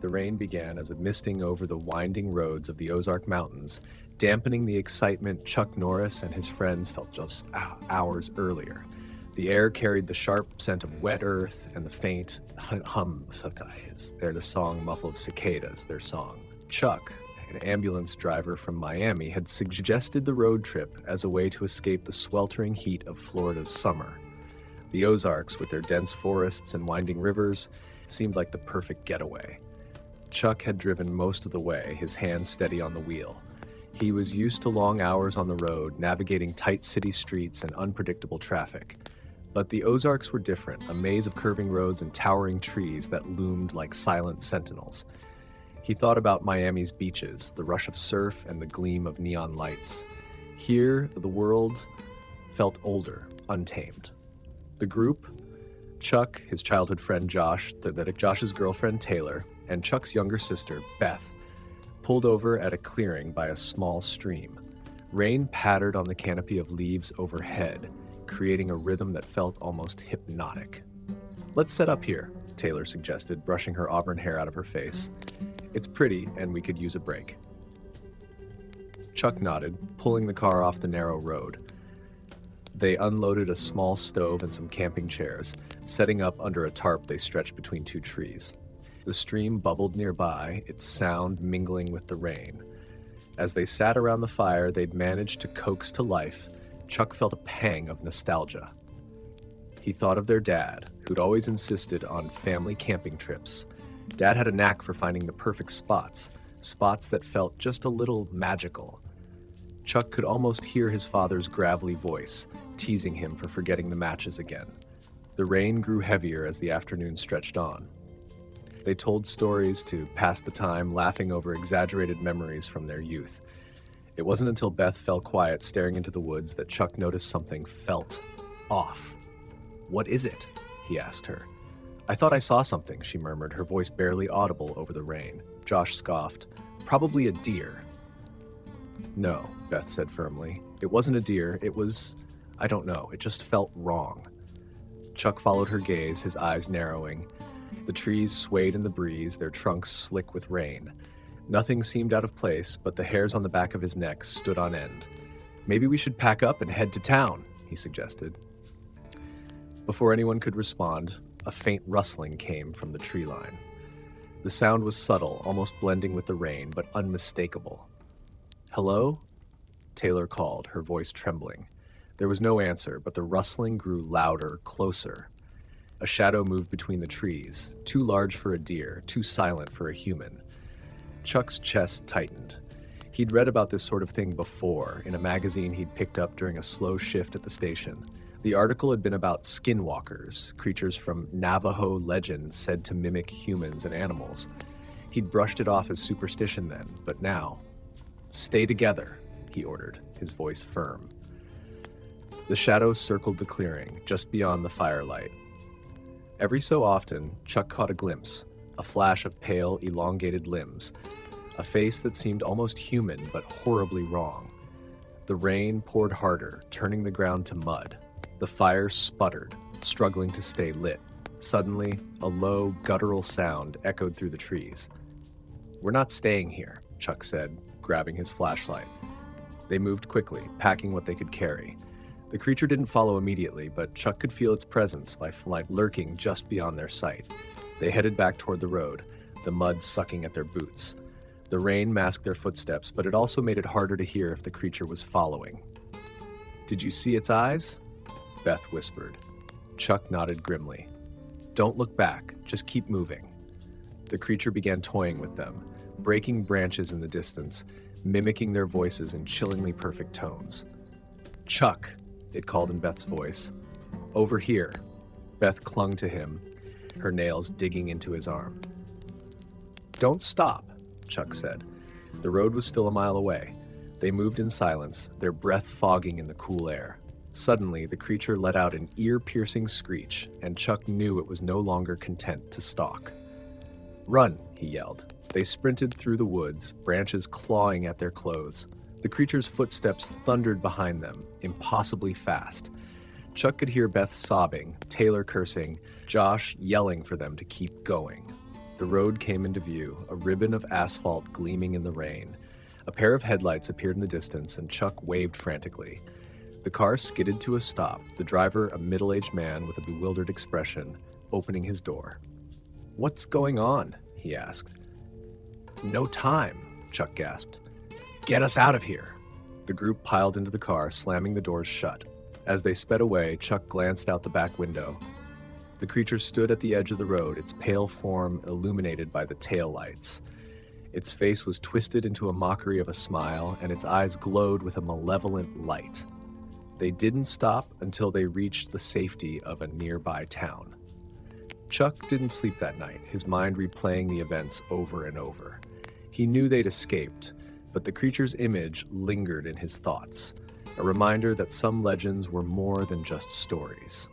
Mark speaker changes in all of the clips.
Speaker 1: the rain began as a misting over the winding roads of the Ozark Mountains, dampening the excitement Chuck Norris and his friends felt just hours earlier. The air carried the sharp scent of wet earth and the faint hum of cicadas, their song muffled cicadas, their song. Chuck, an ambulance driver from Miami, had suggested the road trip as a way to escape the sweltering heat of Florida's summer. The Ozarks, with their dense forests and winding rivers, seemed like the perfect getaway. Chuck had driven most of the way, his hands steady on the wheel. He was used to long hours on the road, navigating tight city streets and unpredictable traffic. But the Ozarks were different, a maze of curving roads and towering trees that loomed like silent sentinels. He thought about Miami's beaches, the rush of surf and the gleam of neon lights. Here, the world felt older, untamed. The group, Chuck, his childhood friend Josh, Josh's girlfriend Taylor, and Chuck's younger sister, Beth, pulled over at a clearing by a small stream. Rain pattered on the canopy of leaves overhead, creating a rhythm that felt almost hypnotic. "Let's set up here," Taylor suggested, brushing her auburn hair out of her face. "It's pretty, and we could use a break." Chuck nodded, pulling the car off the narrow road. They unloaded a small stove and some camping chairs, setting up under a tarp they stretched between two trees. The stream bubbled nearby, its sound mingling with the rain. As they sat around the fire they'd managed to coax to life, Chuck felt a pang of nostalgia. He thought of their dad, who'd always insisted on family camping trips. Dad had a knack for finding the perfect spots that felt just a little magical. Chuck could almost hear his father's gravelly voice, teasing him for forgetting the matches again. The rain grew heavier as the afternoon stretched on. They told stories to pass the time, laughing over exaggerated memories from their youth. It wasn't until Beth fell quiet staring into the woods that Chuck noticed something felt off. "What is it?" he asked her. "I thought I saw something," she murmured, her voice barely audible over the rain. Josh scoffed. "Probably a deer." "No," Beth said firmly. "It wasn't a deer. It was... I don't know. It just felt wrong." Chuck followed her gaze, his eyes narrowing. The trees swayed in the breeze, their trunks slick with rain. Nothing seemed out of place, but the hairs on the back of his neck stood on end. "Maybe we should pack up and head to town," he suggested. Before anyone could respond, a faint rustling came from the tree line. The sound was subtle, almost blending with the rain, but unmistakable. "Hello?" Taylor called, her voice trembling. There was no answer, but the rustling grew louder, closer. A shadow moved between the trees, too large for a deer, too silent for a human. Chuck's chest tightened. He'd read about this sort of thing before, in a magazine he'd picked up during a slow shift at the station. The article had been about skinwalkers, creatures from Navajo legend said to mimic humans and animals. He'd brushed it off as superstition then, but now... "Stay together," he ordered, his voice firm. The shadows circled the clearing, just beyond the firelight. Every so often, Chuck caught a glimpse, a flash of pale, elongated limbs, a face that seemed almost human but horribly wrong. The rain poured harder, turning the ground to mud. The fire sputtered, struggling to stay lit. Suddenly, a low, guttural sound echoed through the trees. "We're not staying here," Chuck said, grabbing his flashlight. They moved quickly, packing what they could carry. The creature didn't follow immediately, but Chuck could feel its presence by lurking just beyond their sight. They headed back toward the road, the mud sucking at their boots. The rain masked their footsteps, but it also made it harder to hear if the creature was following. "Did you see its eyes?" Beth whispered. Chuck nodded grimly. "Don't look back, just keep moving." The creature began toying with them, breaking branches in the distance, mimicking their voices in chillingly perfect tones. "Chuck," it called in Beth's voice. "Over here." Beth clung to him, her nails digging into his arm. "Don't stop," Chuck said. The road was still a mile away. They moved in silence, their breath fogging in the cool air. Suddenly, the creature let out an ear-piercing screech, and Chuck knew it was no longer content to stalk. "Run," he yelled. They sprinted through the woods, branches clawing at their clothes. The creature's footsteps thundered behind them, impossibly fast. Chuck could hear Beth sobbing, Taylor cursing, Josh yelling for them to keep going. The road came into view, a ribbon of asphalt gleaming in the rain. A pair of headlights appeared in the distance, and Chuck waved frantically. The car skidded to a stop, the driver, a middle-aged man with a bewildered expression, opening his door. "What's going on?" he asked. "No time," Chuck gasped. "Get us out of here." The group piled into the car, slamming the doors shut. As they sped away, Chuck glanced out the back window. The creature stood at the edge of the road, its pale form illuminated by the tail lights. Its face was twisted into a mockery of a smile, and its eyes glowed with a malevolent light. They didn't stop until they reached the safety of a nearby town. Chuck didn't sleep that night, his mind replaying the events over and over. He knew they'd escaped, but the creature's image lingered in his thoughts, a reminder that some legends were more than just stories.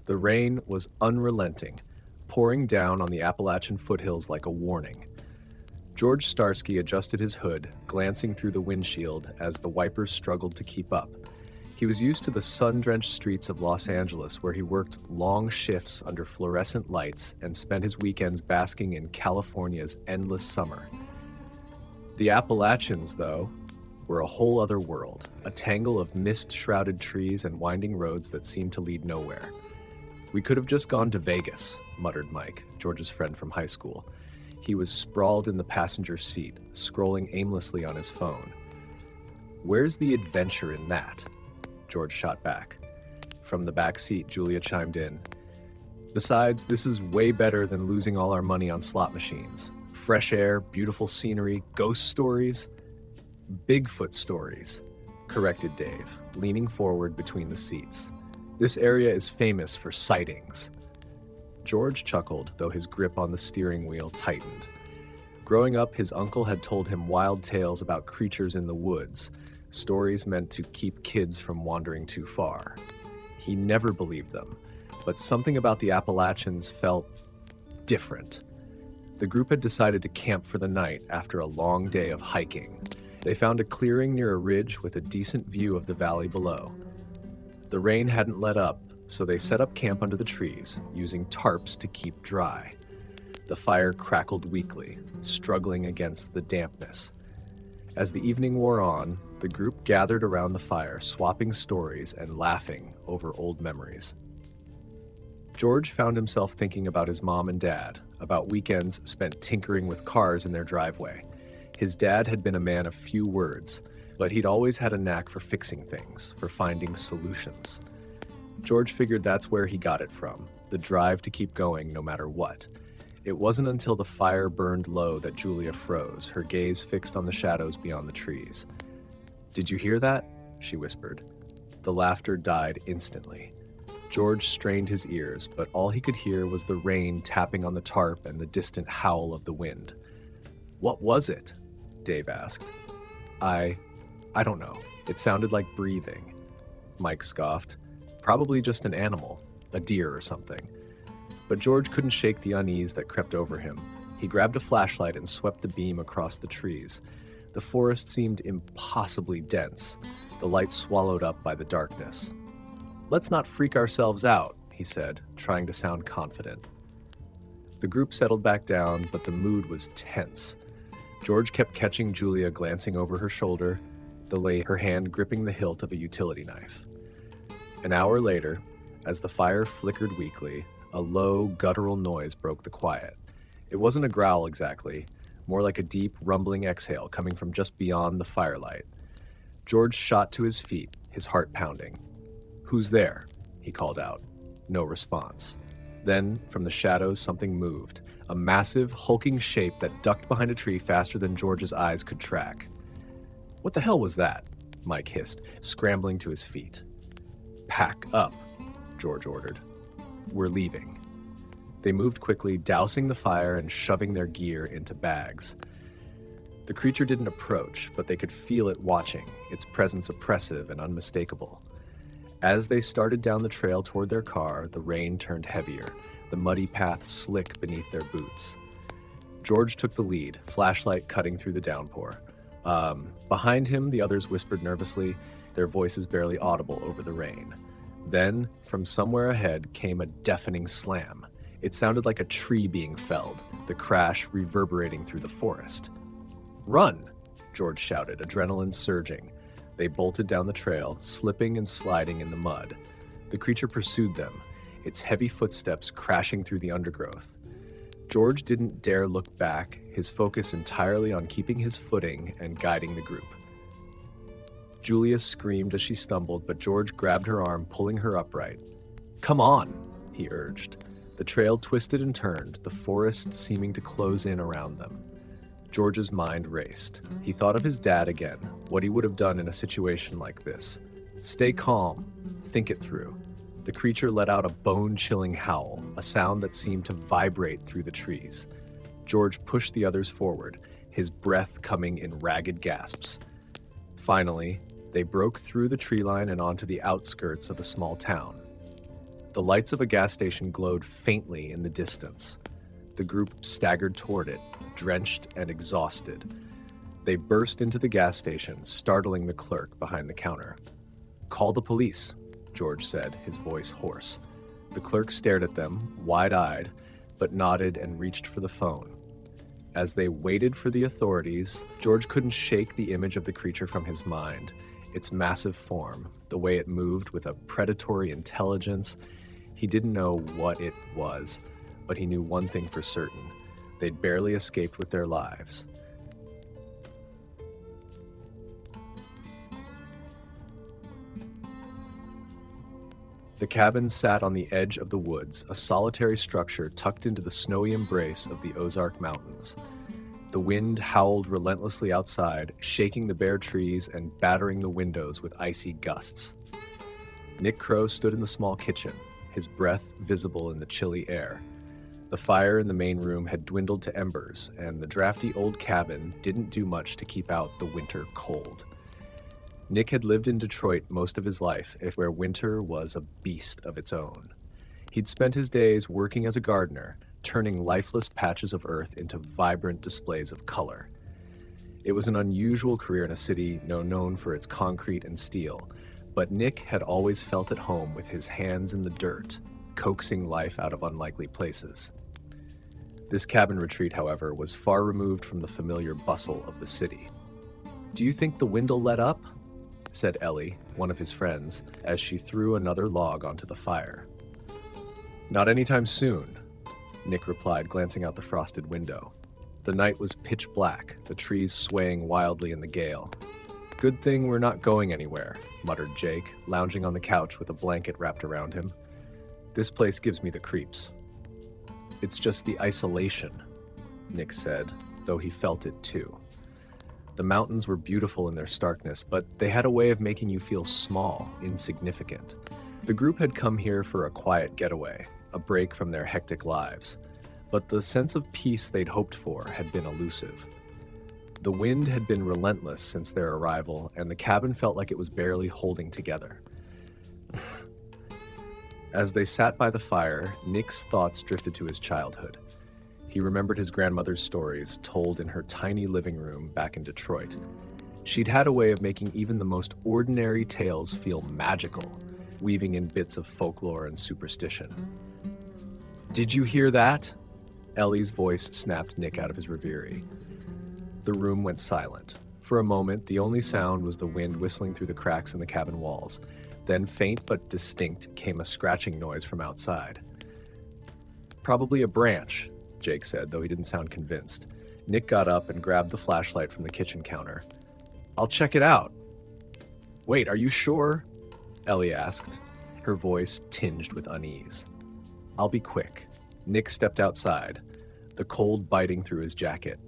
Speaker 1: The rain was unrelenting, pouring down on the Appalachian foothills like a warning. George Starsky adjusted his hood, glancing through the windshield as the wipers struggled to keep up. He was used to the sun-drenched streets of Los Angeles, where he worked long shifts under fluorescent lights and spent his weekends basking in California's endless summer. The Appalachians, though, were a whole other world, a tangle of mist-shrouded trees and winding roads that seemed to lead nowhere. "We could have just gone to Vegas," muttered Mike, George's friend from high school. He was sprawled in the passenger seat, scrolling aimlessly on his phone. "Where's the adventure in that?" George shot back. From the back seat, Julia chimed in. "Besides, this is way better than losing all our money on slot machines. Fresh air, beautiful scenery, ghost stories." "Bigfoot stories," corrected Dave, leaning forward between the seats. "This area is famous for sightings." George chuckled, though his grip on the steering wheel tightened. Growing up, his uncle had told him wild tales about creatures in the woods, stories meant to keep kids from wandering too far. He never believed them, but something about the Appalachians felt different. The group had decided to camp for the night after a long day of hiking. They found a clearing near a ridge with a decent view of the valley below. The rain hadn't let up, so they set up camp under the trees, using tarps to keep dry. The fire crackled weakly, struggling against the dampness. As the evening wore on, the group gathered around the fire, swapping stories and laughing over old memories. George found himself thinking about his mom and dad, about weekends spent tinkering with cars in their driveway. His dad had been a man of few words, but he'd always had a knack for fixing things, for finding solutions. George figured that's where he got it from, the drive to keep going no matter what. It wasn't until the fire burned low that Julia froze, her gaze fixed on the shadows beyond the trees. "Did you hear that?" she whispered. The laughter died instantly. George strained his ears, but all he could hear was the rain tapping on the tarp and the distant howl of the wind. "What was it?" Dave asked. I don't know. It sounded like breathing." Mike scoffed. "Probably just an animal, a deer or something." But George couldn't shake the unease that crept over him. He grabbed a flashlight and swept the beam across the trees. The forest seemed impossibly dense, the light swallowed up by the darkness. "Let's not freak ourselves out," he said, trying to sound confident. The group settled back down, but the mood was tense. George kept catching Julia glancing over her shoulder, her hand gripping the hilt of a utility knife. An hour later, as the fire flickered weakly, a low, guttural noise broke the quiet. It wasn't a growl exactly, more like a deep, rumbling exhale coming from just beyond the firelight. George shot to his feet, his heart pounding. "Who's there?" he called out. No response. Then, from the shadows, something moved, a massive, hulking shape that ducked behind a tree faster than George's eyes could track. "What the hell was that?" Mike hissed, scrambling to his feet. "Pack up," George ordered. "We're leaving." They moved quickly, dousing the fire and shoving their gear into bags. The creature didn't approach, but they could feel it watching, its presence oppressive and unmistakable. As they started down the trail toward their car, the rain turned heavier, the muddy path slick beneath their boots. George took the lead, flashlight cutting through the downpour. Behind him, the others whispered nervously, their voices barely audible over the rain. Then, from somewhere ahead came a deafening slam. It sounded like a tree being felled, the crash reverberating through the forest. "Run!" George shouted, adrenaline surging. They bolted down the trail, slipping and sliding in the mud. The creature pursued them, its heavy footsteps crashing through the undergrowth. George didn't dare look back, his focus entirely on keeping his footing and guiding the group. Julia screamed as she stumbled, but George grabbed her arm, pulling her upright. "Come on," he urged. The trail twisted and turned, the forest seeming to close in around them. George's mind raced. He thought of his dad again, what he would have done in a situation like this. Stay calm. Think it through. The creature let out a bone-chilling howl, a sound that seemed to vibrate through the trees. George pushed the others forward, his breath coming in ragged gasps. Finally, they broke through the tree line and onto the outskirts of a small town. The lights of a gas station glowed faintly in the distance. The group staggered toward it, drenched and exhausted. They burst into the gas station, startling the clerk behind the counter. "Call the police," George said, his voice hoarse. The clerk stared at them, wide-eyed, but nodded and reached for the phone. As they waited for the authorities, George couldn't shake the image of the creature from his mind. Its massive form, the way it moved with a predatory intelligence. He didn't know what it was, but he knew one thing for certain. They'd barely escaped with their lives. The cabin sat on the edge of the woods, a solitary structure tucked into the snowy embrace of the Ozark Mountains. The wind howled relentlessly outside, shaking the bare trees and battering the windows with icy gusts. Nick Crow stood in the small kitchen, his breath visible in the chilly air. The fire in the main room had dwindled to embers, and the drafty old cabin didn't do much to keep out the winter cold. Nick had lived in Detroit most of his life, where winter was a beast of its own. He'd spent his days working as a gardener, turning lifeless patches of earth into vibrant displays of color. It was an unusual career in a city known for its concrete and steel, but Nick had always felt at home with his hands in the dirt, coaxing life out of unlikely places. This cabin retreat, however, was far removed from the familiar bustle of the city. "Do you think the wind'll let up?" said Ellie, one of his friends, as she threw another log onto the fire. "Not anytime soon," Nick replied, glancing out the frosted window. The night was pitch black, the trees swaying wildly in the gale. "Good thing we're not going anywhere," muttered Jake, lounging on the couch with a blanket wrapped around him. "This place gives me the creeps." "It's just the isolation," Nick said, though he felt it too. The mountains were beautiful in their starkness, but they had a way of making you feel small, insignificant. The group had come here for a quiet getaway, a break from their hectic lives, but the sense of peace they'd hoped for had been elusive. The wind had been relentless since their arrival, and the cabin felt like it was barely holding together. As they sat by the fire, Nick's thoughts drifted to his childhood. He remembered his grandmother's stories, told in her tiny living room back in Detroit. She'd had a way of making even the most ordinary tales feel magical, weaving in bits of folklore and superstition. "Did you hear that?" Ellie's voice snapped Nick out of his reverie. The room went silent. For a moment, the only sound was the wind whistling through the cracks in the cabin walls. Then, faint but distinct, came a scratching noise from outside. "Probably a branch," Jake said, though he didn't sound convinced. Nick got up and grabbed the flashlight from the kitchen counter. "I'll check it out." "Wait, are you sure?" Ellie asked, her voice tinged with unease. "I'll be quick." Nick stepped outside, the cold biting through his jacket.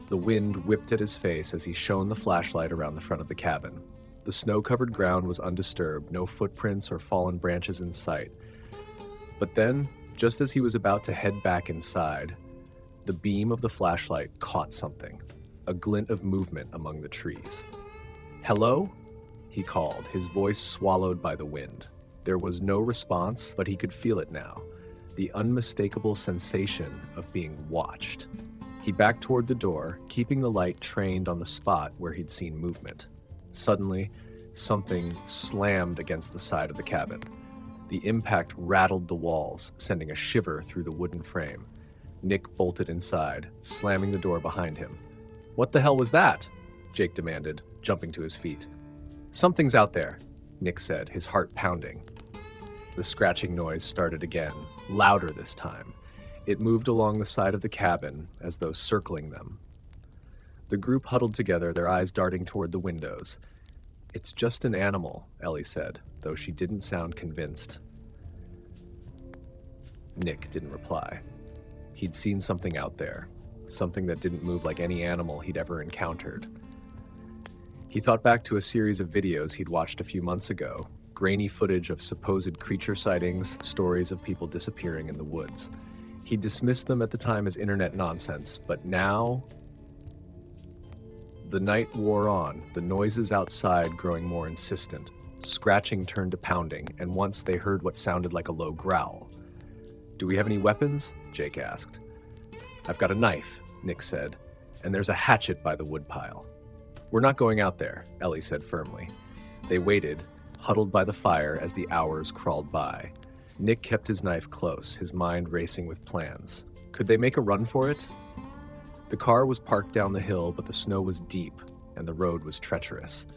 Speaker 1: The wind whipped at his face as he shone the flashlight around the front of the cabin. The snow-covered ground was undisturbed, no footprints or fallen branches in sight. But then, just as he was about to head back inside, the beam of the flashlight caught something, a glint of movement among the trees. "Hello?" he called, his voice swallowed by the wind. There was no response, but he could feel it now, the unmistakable sensation of being watched. He backed toward the door, keeping the light trained on the spot where he'd seen movement. Suddenly, something slammed against the side of the cabin. The impact rattled the walls, sending a shiver through the wooden frame. Nick bolted inside, slamming the door behind him. "What the hell was that?" Jake demanded, jumping to his feet. "Something's out there," Nick said, his heart pounding. The scratching noise started again, louder this time. It moved along the side of the cabin, as though circling them. The group huddled together, their eyes darting toward the windows. "It's just an animal," Ellie said, though she didn't sound convinced. Nick didn't reply. He'd seen something out there, something that didn't move like any animal he'd ever encountered. He thought back to a series of videos he'd watched a few months ago, grainy footage of supposed creature sightings, stories of people disappearing in the woods. He dismissed them at the time as internet nonsense, but now... The night wore on, the noises outside growing more insistent. Scratching turned to pounding, and once they heard what sounded like a low growl. "Do we have any weapons?" Jake asked. "I've got a knife," Nick said, "and there's a hatchet by the woodpile." "We're not going out there," Ellie said firmly. They waited, huddled by the fire as the hours crawled by. Nick kept his knife close, his mind racing with plans. Could they make a run for it? The car was parked down the hill, but the snow was deep, and the road was treacherous.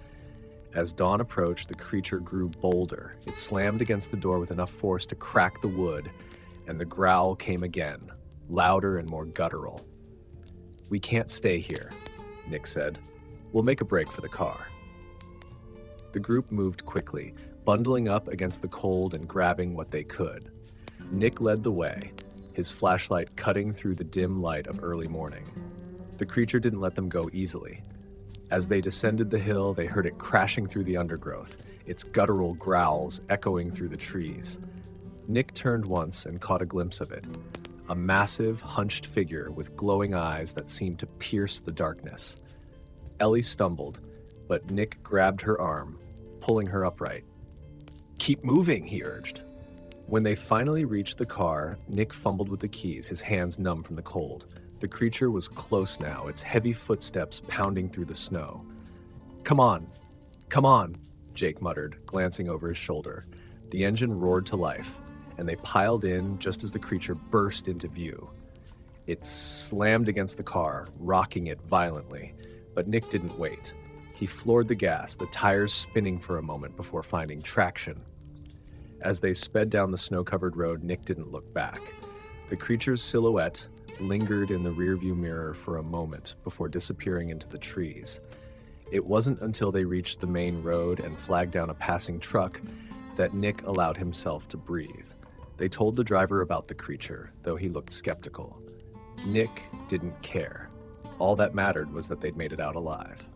Speaker 1: As dawn approached, the creature grew bolder. It slammed against the door with enough force to crack the wood, and the growl came again, louder and more guttural. "We can't stay here," Nick said. "We'll make a break for the car." The group moved quickly, bundling up against the cold and grabbing what they could. Nick led the way, his flashlight cutting through the dim light of early morning. The creature didn't let them go easily. As they descended the hill, they heard it crashing through the undergrowth, its guttural growls echoing through the trees. Nick turned once and caught a glimpse of it, a massive, hunched figure with glowing eyes that seemed to pierce the darkness. Ellie stumbled, but Nick grabbed her arm, pulling her upright. "Keep moving," he urged. When they finally reached the car, Nick fumbled with the keys, his hands numb from the cold. The creature was close now, its heavy footsteps pounding through the snow. Come on," Jake muttered, glancing over his shoulder. The engine roared to life, and they piled in just as the creature burst into view. It slammed against the car, rocking it violently, but Nick didn't wait. He floored the gas, the tires spinning for a moment before finding traction. As they sped down the snow-covered road, Nick didn't look back. The creature's silhouette lingered in the rearview mirror for a moment before disappearing into the trees. It wasn't until they reached the main road and flagged down a passing truck that Nick allowed himself to breathe. They told the driver about the creature, though he looked skeptical. Nick didn't care. All that mattered was that they'd made it out alive.